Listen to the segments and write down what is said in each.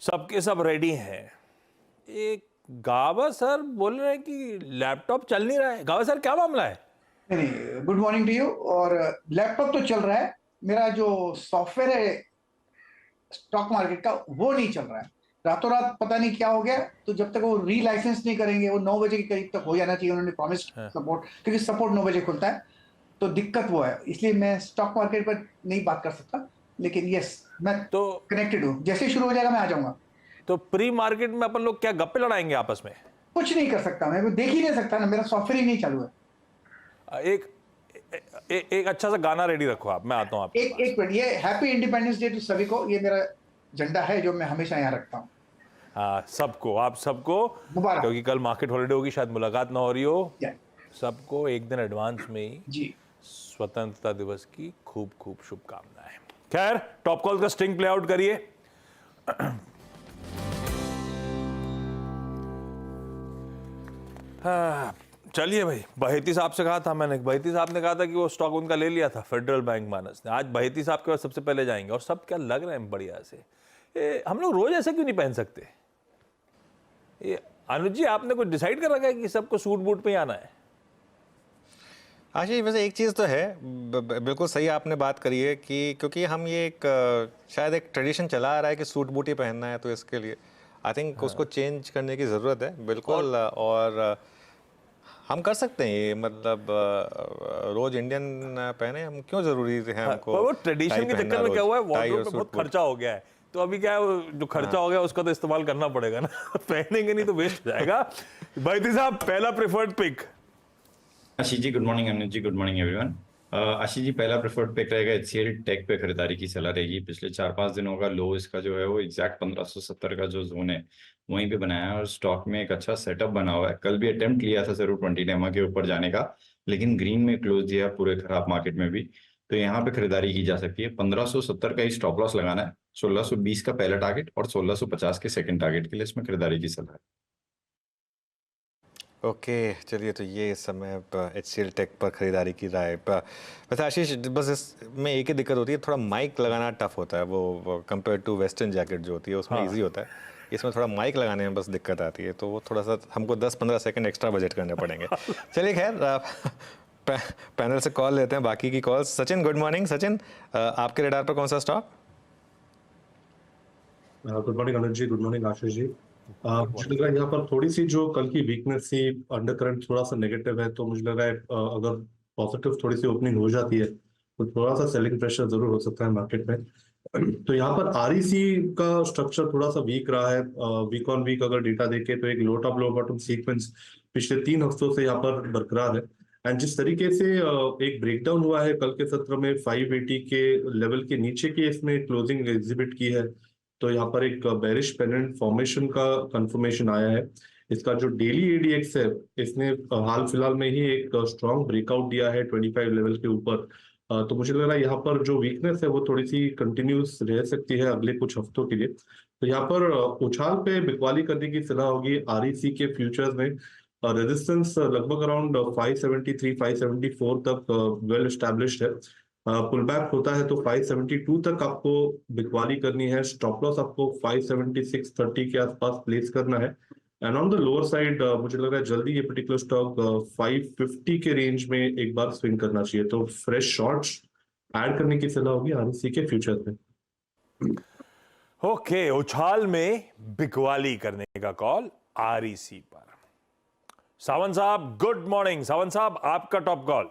सबके सब रेडी हैं। एक गावा सर बोल रहे हैं कि लैपटॉप चल नहीं रहा है। गावा सर क्या मामला है? नहीं, गुड मॉर्निंग टू यू। और लैपटॉप तो चल रहा है, मेरा जो सॉफ्टवेयर है स्टॉक मार्केट का वो नहीं चल रहा है। रातों रात पता नहीं क्या हो गया। तो जब तक वो री लाइसेंस नहीं करेंगे, वो 9 बजे के करीब तक हो जाना चाहिए, उन्होंने प्रॉमिस सपोर्ट, क्योंकि सपोर्ट 9 बजे खुलता है। तो दिक्कत वो है, इसलिए मैं स्टॉक मार्केट पर नहीं बात कर सकता। लेकिन यस, मैं तो कनेक्टेड हूँ, जैसे ही शुरू हो जाएगा मैं आ जाऊंगा। तो प्री मार्केट में अपन लोग क्या गप्पे लड़ाएंगे आपस में? कुछ नहीं कर सकता, मैं देख ही नहीं सकता ना, मेरा सॉफ्टवेयर ही नहीं चालू है। एक एक अच्छा सा गाना रेडी रखो आप, मैं आता हूं आपके पास। एक मिनट, ये हैप्पी इंडिपेंडेंस डे टू सभी को, ये मेरा झंडा है जो मैं हमेशा यहाँ रखता हूँ। हाँ, सबको, आप सबको, मुबारक। क्योंकि कल मार्केट हॉलिडे होगी, शायद मुलाकात ना हो रही हो। या, सबको एक दिन एडवांस में ही जी। स्वतंत्रता दिवस की खूब खूब शुभकामनाएं। खैर, टॉप कॉल का स्टिंग प्ले आउट करिए। हाँ, चलिए भाई, बहेती साहब से कहा था मैंने, बहेती साहब ने कहा था कि वो स्टॉक उनका ले लिया था फेडरल बैंक मानस ने। आज बहेती साहब के पास सबसे पहले जाएंगे और सब क्या लग रहे हैं बढ़िया से। हम लोग रोज ऐसा क्यों नहीं पहन सकते? ये अनुज जी, आपने कुछ डिसाइड कर रखा है कि सबको सूट बूट पे ही आना है? आशीष, वैसे एक चीज़ तो है, बिल्कुल सही आपने बात करी है कि क्योंकि हम ये शायद एक ट्रेडिशन चला आ रहा है कि सूट बूट ही पहनना है, तो इसके लिए आई थिंक उसको चेंज करने की ज़रूरत है बिल्कुल। और हम कर सकते हैं ये, मतलब रोज इंडियन पहने, हम क्यों जरूरी है हमको? वो ट्रेडिशन के चक्कर में क्या हुआ है, वार्डरोब पे बहुत खर्चा हो गया है, तो अभी क्या है, जो खर्चा हो गया उसका तो इस्तेमाल करना पड़ेगा ना। पहनेंगे नहीं तो वेस्ट हो जाएगा। भाई साहब, पहला प्रेफर्ड पिक। आशीष ji good morning, Anuj ji good morning everyone. Ashish जी, पहला प्रेफर्ड पिक रहेगा HCL टेक पे खरीदारी की सलाह रहेगी। पिछले 4-5 दिनों का लो इसका जो है वो एग्जैक्ट 1570 का जो जोन है वहीं पे बनाया है और स्टॉक में एक अच्छा सेटअप बना हुआ है। कल भी अटेम्प्ट लिया था जरूर 20 डेमा के ऊपर जाने का, लेकिन ग्रीन में क्लोज दिया पूरे खराब मार्केट में भी। तो यहाँ पे खरीदारी की जा सकती है। 1570 का ही स्टॉप लॉस लगाना है, 1620 का पहला टारगेट और 1650 के सेकंड टारगेट के लिए इसमें खरीदारी की सलाह है। ओके, चलिए, तो ये इस समय HCL टेक पर खरीदारी की राय। वैसे आशीष, बस इसमें एक ही दिक्कत होती है, थोड़ा माइक लगाना टफ होता है, वो कंपेयर टू वेस्टर्न जैकेट जो होती है उसमें इजी होता है। इसमें थोड़ा माइक लगाने में बस दिक्कत आती है, तो वो थोड़ा सा हमको 10-15 सेकंड एक्स्ट्रा बजट करने पड़ेंगे। चलिए, खैर, पैनल से कॉल लेते हैं, बाकी की call. Sachin, good morning. Sachin, आपके रडार पर कौन सा stock? Good morning Anuj ji, good morning Ashish ji. मुझे लग रहा है यहाँ पर थोड़ी सी जो कल की वीकनेस थी, अंडर करंट थोड़ा सा नेगेटिव है, तो मुझे लग रहा है अगर पॉजिटिव थोड़ी सी ओपनिंग हो जाती है तो थोड़ा सा सेलिंग प्रेशर जरूर हो सकता है मार्केट में। तो यहाँ पर REC का स्ट्रक्चर थोड़ा सा वीक रहा है। वीक ऑन वीक अगर डेटा देखे तो एक लो टॉप लो बॉटम सीक्वेंस पिछले 3 हफ्तों से यहाँ पर बरकरार है। एंड जिस तरीके से एक ब्रेकडाउन हुआ है कल के सत्र में 580 के लेवल के नीचे की इसने क्लोजिंग एग्जिबिट की है, तो यहाँ पर एक बेरिश पेंडेंट फॉर्मेशन का कंफर्मेशन आया है। इसका जो डेली ADX है, इसने हाल फिलहाल में ही एक स्ट्रॉन्ग ब्रेकआउट दिया है 25 लेवल के ऊपर। तो मुझे लग रहा है यहाँ पर जो वीकनेस है वो थोड़ी सी कंटिन्यूस रह सकती है अगले कुछ हफ्तों के लिए। तो यहाँ पर उछाल पे बिकवाली करने की सलाह होगी। REC के फ्यूचर्स में रेजिस्टेंस लगभग अराउंड 573 574 तक वेल एस्टैब्लिश्ड है। पुल बैक होता है तो 572 तक आपको बिकवाली करनी है। स्टॉप लॉस आपको 576.30 के आसपास प्लेस करना है। And on the lower side मुझे लग रहा है जल्दी ये पर्टिकुलर स्टॉक 550 के रेंज में एक बार स्विंग करना चाहिए, तो फ्रेश शॉर्ट्स ऐड करने की सलाह होगी REC के फ्यूचर में। ओके, उछाल में बिकवाली करने का कॉल REC पर। सावंत साहब, गुड मॉर्निंग। सावंत साहब, आपका top call.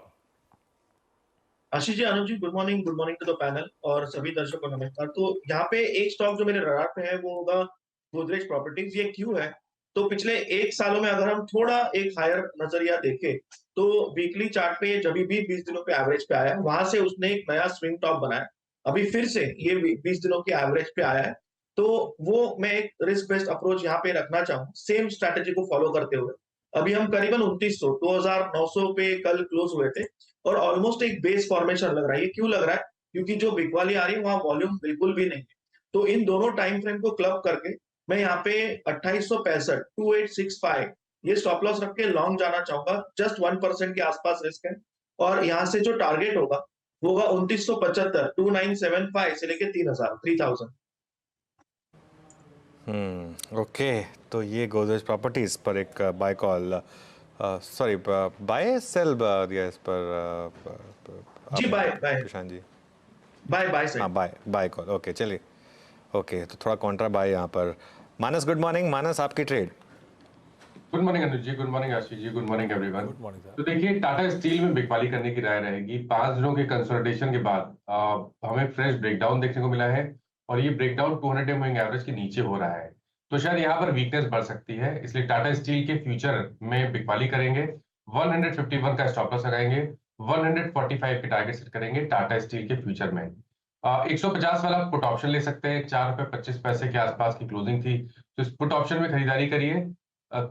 Ashish ji, Anuj ji, good morning to the panel और सभी दर्शकों को नमस्कार। तो यहाँ पे एक स्टॉक जो मेरे रडार पे है वो होगा गोदरेज प्रॉपर्टीज। ये क्यों है? तो पिछले 1 सालों में अगर हम थोड़ा एक हायर नजरिया देखें तो वीकली चार्ट पे जब भी 20 दिनों के एवरेज पे आया है, वहां से उसने एक नया स्विंग टॉप बनाया। अभी फिर से ये 20 दिनों के एवरेज पे आया है, तो वो मैं एक रिस्क बेस्ड अप्रोच यहाँ पे रखना चाहूँ, सेम स्ट्रैटेजी को फॉलो करते हुए। अभी हम करीबन 2900 पे कल क्लोज हुए थे और ऑलमोस्ट एक बेस फॉर्मेशन लग रहा है। ये क्यों लग रहा है? क्योंकि जो बिकवाली आ रही है वहां वॉल्यूम बिल्कुल भी नहीं है। तो इन दोनों टाइम फ्रेम को क्लब करके मैं यहाँ पे 2865 2865 ये स्टॉप लॉस रख के लॉन्ग जाना चाहूंगा। जस्ट 1% के आसपास रिस्क है और यहाँ से जो टारगेट होगा वो होगा 2975 2975 से लेके 3000। ओके, तो ये गोदरेज प्रॉपर्टीज पर एक buy call, sorry buy sell दिया इस पर जी bye bye Kishan ji. Bye bye हाँ, side. Buy buy call, okay चलिए। ओके, तो थोड़ा कॉन्ट्रा बाय यहाँ पर। मानस, गुड मॉर्निंग। मानस, आपकी trade. Good morning Anuj ji, good morning Ashish ji, good morning everyone. Good morning sir. तो देखिए, टाटा स्टील में बिकवाली करने की राय रहेगी। 5 दिनों के कंसोलिडेशन के बाद हमें फ्रेश ब्रेकडाउन देखने को मिला है और ये ब्रेकडाउन 200 डे मूविंग एवरेज के नीचे हो रहा है, तो शायद यहाँ पर वीकनेस बढ़ सकती है। इसलिए टाटा स्टील के फ्यूचर में बिकवाली करेंगे, 151 का स्टॉप लॉस लगाएंगे, 145 के टारगेट सेट करेंगे टाटा स्टील के फ्यूचर में। 150 वाला पुट ऑप्शन ले सकते हैं, 4 रुपए 25 पैसे के आसपास की क्लोजिंग थी, तो इस पुट ऑप्शन में खरीदारी करिए।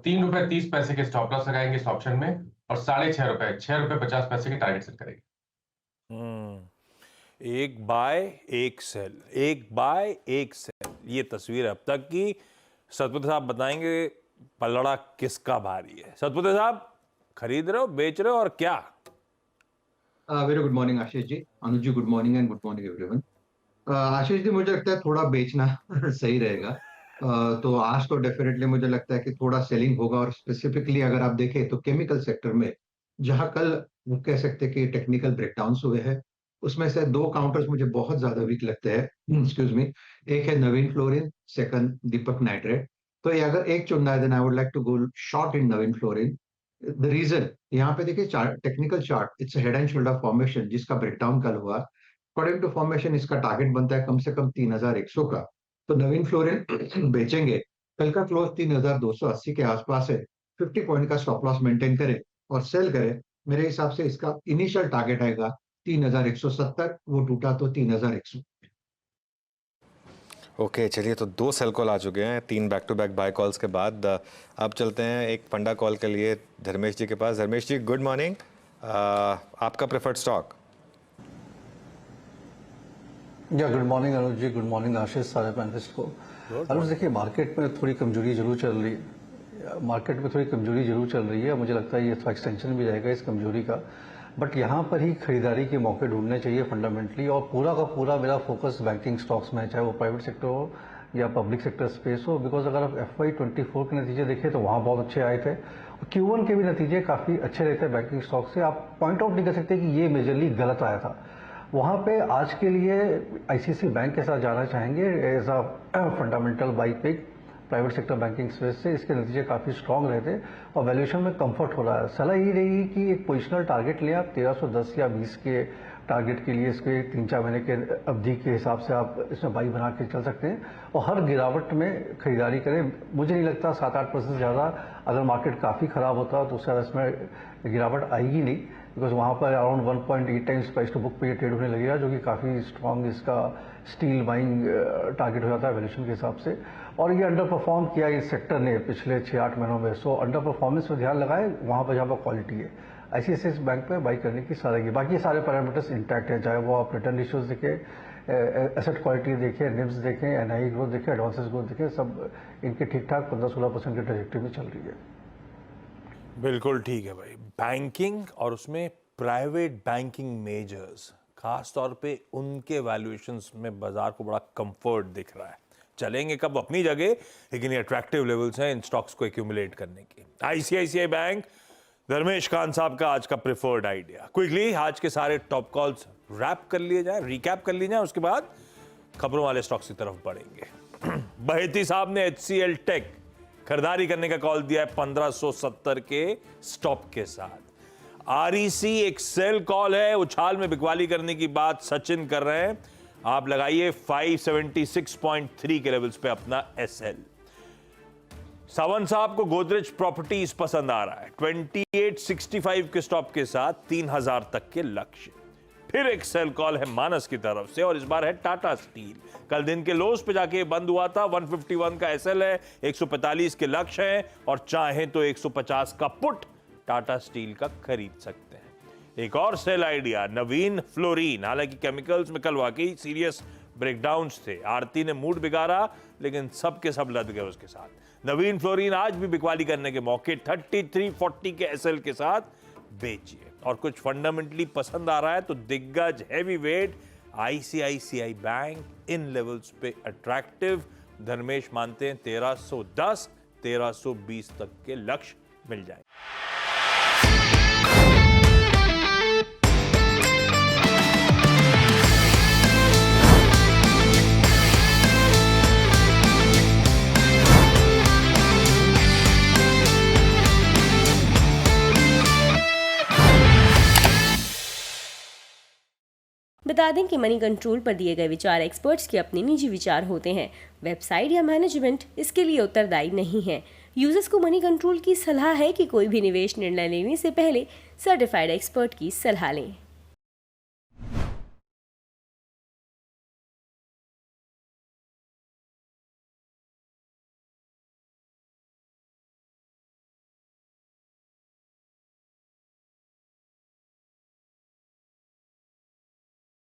3 रुपए 30 पैसे के स्टॉप लॉस लगाएंगे इस ऑप्शन में और 6.5 रुपए 6 रुपए 50 पैसे के टारगेट सेट करेंगे। एक बाय एक सेल, एक बाय एक सेल, ये तस्वीर है अब तक की। सतपुत्र साहब बताएंगे पलड़ा किसका भारी है। सतपुत्र साहब, खरीद रहे हो, बेच रहे हो और क्या? Very good morning Ashish ji, Anuj ji good morning and good morning everyone. Ashish ji, मुझे लगता है थोड़ा बेचना सही रहेगा। तो आज तो डेफिनेटली मुझे लगता है कि थोड़ा सेलिंग होगा, और स्पेसिफिकली अगर आप देखें तो केमिकल सेक्टर में, जहां कल वो कह सकते हैं कि टेक्निकल ब्रेकडाउन्स हुए हैं, उसमें से 2 काउंटर्स मुझे बहुत ज्यादा वीक लगते हैं, एक्सक्यूज मी। एक है Navin Fluorine, second Deepak nitrate. तो ये अगर एक चुनना है, then I would like to go short in Navin Fluorine. The reason, यहाँ पे देखिए technical chart, it's head and shoulder formation जिसका ब्रेकडाउन कल हुआ। अकॉर्डिंग टू फॉर्मेशन इसका टारगेट बनता है कम से कम 3100 का। तो नवीन फ्लोरिन बेचेंगे, कल का क्लोज 3280 के आसपास है, 50 पॉइंट का स्टॉप लॉस मेंटेन करें और सेल करें। मेरे हिसाब से इसका इनिशियल टारगेट आएगा 3170, वो टूटा तो 3100। ओके, चलिए, तो 2 सेल कॉल आ चुके हैं 3 back to back buy calls के बाद। अब चलते हैं एक फंडा कॉल के लिए धर्मेश जी के पास। धर्मेश जी, गुड मॉर्निंग। आपका प्रेफर्ड स्टॉक? या good morning Anuj ji, good morning आशीष, सारे पैनलिस्ट को। अनुज देखिए, मार्केट में थोड़ी कमजोरी जरूर चल रही है, मुझे लगता है ये थोड़ा एक्सटेंशन भी रहेगा इस कमजोरी का, बट यहाँ पर ही खरीदारी के मौके ढूंढने चाहिए फंडामेंटली। और पूरा का पूरा मेरा फोकस बैंकिंग स्टॉक्स में है, चाहे वो प्राइवेट सेक्टर हो या पब्लिक सेक्टर स्पेस हो, बिकॉज अगर आप FY24 के नतीजे देखें तो वहाँ बहुत अच्छे आए थे, और Q1 के भी नतीजे काफ़ी अच्छे रहते हैं बैंकिंग स्टॉक से। आप पॉइंट आउट नहीं कर सकते कि ये मेजरली गलत आया था। वहाँ पे आज के लिए ICICI बैंक के साथ जाना चाहेंगे as a fundamental buy pick private sector banking space से। इसके नतीजे काफ़ी स्ट्रांग रहे थे और वैल्यूएशन में कंफर्ट हो रहा है। सलाह यही रहेगी कि एक पोजिशनल टारगेट लें आप 1310 या 20 के टारगेट के लिए, इसके 3-4 महीने के अवधि के हिसाब से आप इसमें बाई बना के चल सकते हैं और हर गिरावट में खरीदारी करें। मुझे नहीं लगता 7-8% से ज़्यादा अगर मार्केट काफ़ी ख़राब होता तो उससे इसमें गिरावट आएगी नहीं, बिकॉज वहाँ पर around 1.8 times price to book पे ये ट्रेड होने लगेगा, जो कि काफ़ी स्ट्रांग इसका स्टील बाइंग टारगेट हो जाता है वैल्यूएशन के हिसाब से। और ये अंडर परफॉर्म किया इस सेक्टर ने पिछले 6-8 महीनों में। सो अंडर परफॉर्मेंस में ध्यान लगाए वहाँ पर जहाँ पर क्वालिटी है। ICICI बैंक पे बाई करने की सलाह है। बाकी सारे पैरामीटर्स इंटैक्ट है, चाहे वो आप रिटर्न रेशियोज देखें, एसेट क्वालिटी देखें, निम्स देखें, NII ग्रोथ देखें, एडवांसेस ग्रोथ देखें, सब इनके ठीक ठाक 15-16% की ट्रेजेक्टरी में चल रही है। बिल्कुल ठीक है भाई। बैंकिंग और उसमें प्राइवेट बैंकिंग मेजर्स, खास तौर पे उनके वैल्यूएशंस में बाजार को बड़ा कंफर्ट दिख रहा है। चलेंगे कब अपनी जगह, लेकिन ये अट्रैक्टिव लेवल्स हैं इन स्टॉक्स को एक्यूमुलेट करने के। ICICI बैंक, धर्मेश खान साहब का आज का प्रेफर्ड आइडिया। क्विकली आज के सारे टॉप कॉल्स रैप कर लिए जाए, रिकैप कर लिए जाए, उसके बाद खबरों वाले स्टॉक्स की तरफ बढ़ेंगे। बहेती साहब ने HCL टेक खरीदारी करने का कॉल दिया है 1570 के स्टॉप के साथ। REC एक सेल कॉल है, उछाल में बिकवाली करने की बात सचिन कर रहे हैं। आप लगाइए 576.3 के लेवल्स पे अपना SL। सावंत साहब को गोदरेज प्रॉपर्टीज पसंद आ रहा है, 2865 के स्टॉप के साथ 3000 तक के लक्ष्य। फिर एक सेल कॉल है मानस की तरफ से और इस बार है टाटा स्टील। कल दिन के लोस पे जाके बंद हुआ था, 151 का SL है, 145 के लक्ष्य हैं और चाहे तो 150 का पुट टाटा स्टील का खरीद सकते हैं। एक और सेल आइडिया नवीन फ्लोरीन। हालांकि केमिकल्स में कल वाकई सीरियस ब्रेकडाउन्स थे, आरती ने मूड बिगाड़ा, लेकिन सब के सब लद गए उसके साथ। नवीन फ्लोरीन आज भी बिकवाली करने के मौके 3340 के SL के साथ बेचिए। और कुछ फंडामेंटली पसंद आ रहा है तो दिग्गज हैवी वेट ICICI बैंक इन लेवल्स पे अट्रैक्टिव धर्मेश मानते हैं 1310, 1320 तक के लक्ष्य मिल जाएंगे। बता दें कि मनी कंट्रोल पर दिए गए विचार एक्सपर्ट्स के अपने निजी विचार होते हैं। वेबसाइट या मैनेजमेंट इसके लिए उत्तरदायी नहीं है। यूजर्स को मनी कंट्रोल की सलाह है कि कोई भी निवेश निर्णय लेने से पहले सर्टिफाइड एक्सपर्ट की सलाह लें।